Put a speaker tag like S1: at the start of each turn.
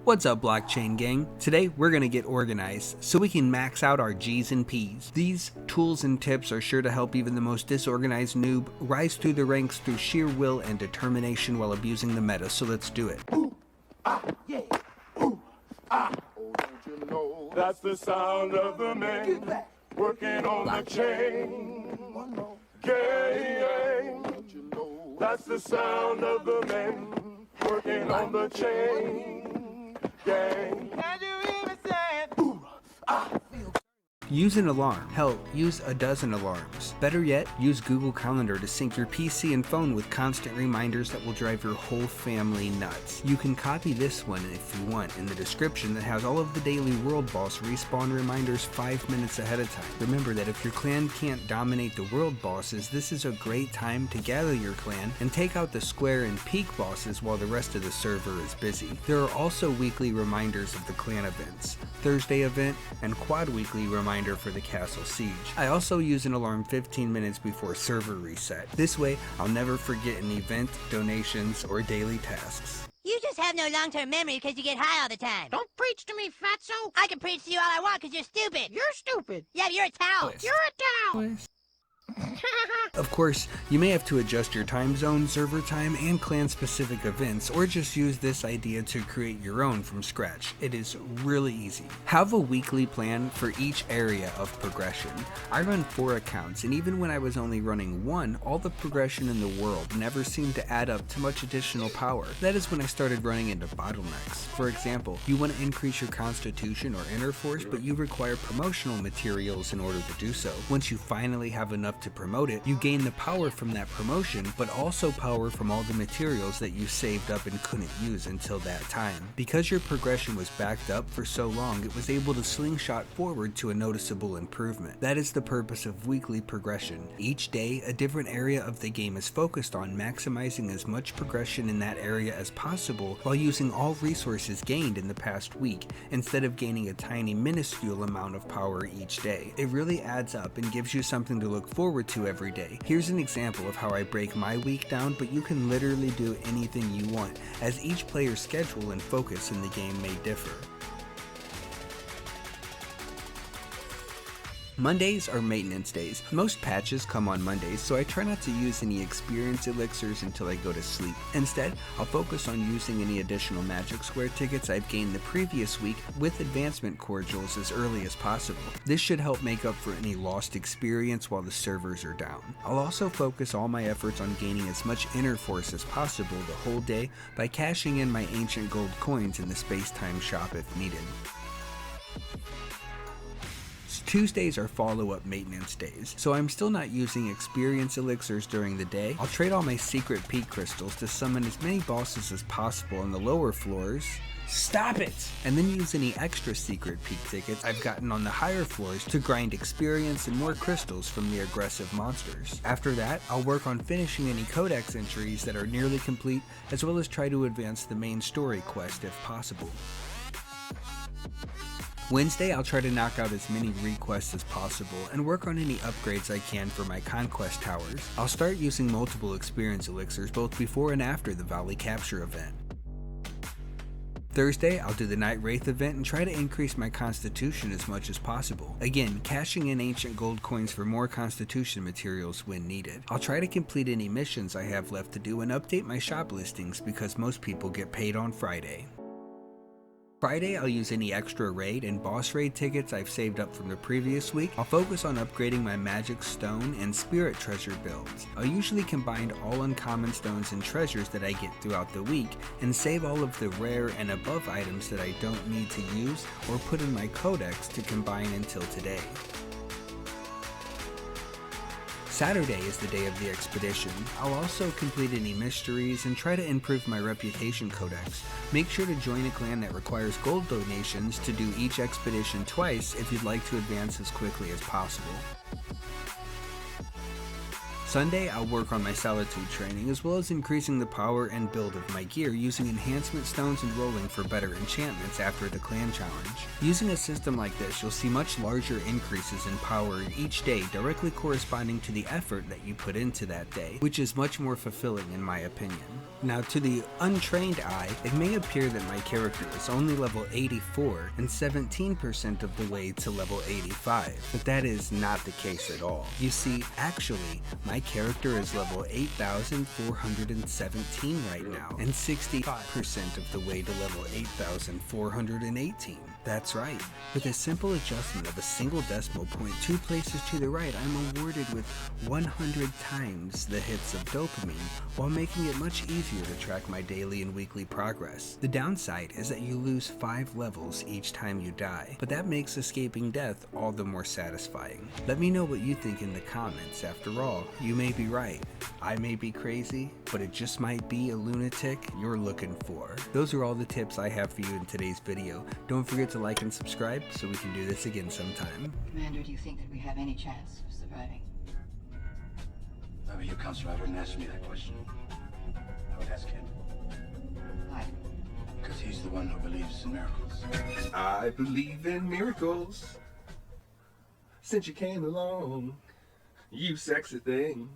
S1: What's up, blockchain gang? Today we're gonna get organized so we can max out our G's and P's. These tools and tips are sure to help even the most disorganized noob rise through the ranks through sheer will and determination while abusing the meta, so let's do it.
S2: Ooh, ah, yeah. Ooh, ah. Oh, don't you know that's the sound of the men working on the chain. Gang. Don't you know that's the sound of the men working on the chain. Gang. And you even said, ooh, ah.
S1: Use an alarm. Hell, use a dozen alarms. Better yet, use Google Calendar to sync your PC and phone with constant reminders that will drive your whole family nuts. You can copy this one if you want in the description that has all of the daily world boss respawn reminders 5 minutes ahead of time. Remember that if your clan can't dominate the world bosses, this is a great time to gather your clan and take out the square and peak bosses while the rest of the server is busy. There are also weekly reminders of the clan events, Thursday event, and quad weekly reminders for the castle siege. I also use an alarm 15 minutes before server reset. This way, I'll never forget an event, donations, or daily tasks.
S3: You just have no long-term memory because you get high all the time.
S4: Don't preach to me, fatso.
S3: I can preach to you all I want because you're stupid.
S4: You're stupid.
S3: Yeah, you're a towel.
S4: You're a towel.
S1: Of course, you may have to adjust your time zone, server time, and clan-specific events, or just use this idea to create your own from scratch. It is really easy. Have a weekly plan for each area of progression. I run 4 accounts, and even when I was only running 1, all the progression in the world never seemed to add up to much additional power. That is when I started running into bottlenecks. For example, you want to increase your constitution or inner force, but you require promotional materials in order to do so. Once you finally have enough to promote it, you gain the power from that promotion, but also power from all the materials that you saved up and couldn't use until that time. Because your progression was backed up for so long, it was able to slingshot forward to a noticeable improvement. That is the purpose of weekly progression. Each day, a different area of the game is focused on maximizing as much progression in that area as possible while using all resources gained in the past week, instead of gaining a tiny minuscule amount of power each day. It really adds up and gives you something to look forward to every day. Here's an example of how I break my week down, but you can literally do anything you want, as each player's schedule and focus in the game may differ. Mondays are maintenance days. Most patches come on Mondays, so I try not to use any experience elixirs until I go to sleep. Instead, I'll focus on using any additional magic square tickets I've gained the previous week with advancement cordials as early as possible. This should help make up for any lost experience while the servers are down. I'll also focus all my efforts on gaining as much inner force as possible the whole day by cashing in my ancient gold coins in the space-time shop if needed. Tuesdays are follow-up maintenance days, so I'm still not using experience elixirs during the day. I'll trade all my secret peak crystals to summon as many bosses as possible on the lower floors. Stop it! And then use any extra secret peak tickets I've gotten on the higher floors to grind experience and more crystals from the aggressive monsters. After that, I'll work on finishing any codex entries that are nearly complete, as well as try to advance the main story quest if possible. Wednesday, I'll try to knock out as many requests as possible and work on any upgrades I can for my conquest towers. I'll start using multiple experience elixirs both before and after the Valley Capture event. Thursday, I'll do the Night Wraith event and try to increase my constitution as much as possible. Again, cashing in ancient gold coins for more constitution materials when needed. I'll try to complete any missions I have left to do and update my shop listings because most people get paid on Friday. Friday, I'll use any extra raid and boss raid tickets I've saved up from the previous week. I'll focus on upgrading my magic stone and spirit treasure builds. I'll usually combine all uncommon stones and treasures that I get throughout the week and save all of the rare and above items that I don't need to use or put in my codex to combine until today. Saturday is the day of the expedition. I'll also complete any mysteries and try to improve my reputation codex. Make sure to join a clan that requires gold donations to do each expedition twice if you'd like to advance as quickly as possible. Sunday, I'll work on my solitude training as well as increasing the power and build of my gear using enhancement stones and rolling for better enchantments after the clan challenge. Using a system like this, you'll see much larger increases in power each day directly corresponding to the effort that you put into that day, which is much more fulfilling in my opinion. Now, to the untrained eye, it may appear that my character is only level 84 and 17% of the way to level 85, but that is not the case at all. You see, actually, my character is level 8,417 right now, and 65% of the way to level 8,418. That's right. With a simple adjustment of a single decimal point 2 places to the right, I'm awarded with 100 times the hits of dopamine, while making it much easier to track my daily and weekly progress. The downside is that you lose 5 levels each time you die, but that makes escaping death all the more satisfying. Let me know what you think in the comments. After all, you may be right. I may be crazy, but it just might be a lunatic you're looking for. Those are all the tips I have for you in today's video. Don't forget to like and subscribe so we can do this again sometime.
S5: Commander, do you think that we have any chance of surviving?
S6: If I were your counselor, I wouldn't ask me that question. I would ask him.
S5: Why?
S6: Because he's the one who believes in miracles.
S2: I believe in miracles. Since you came along, you sexy thing.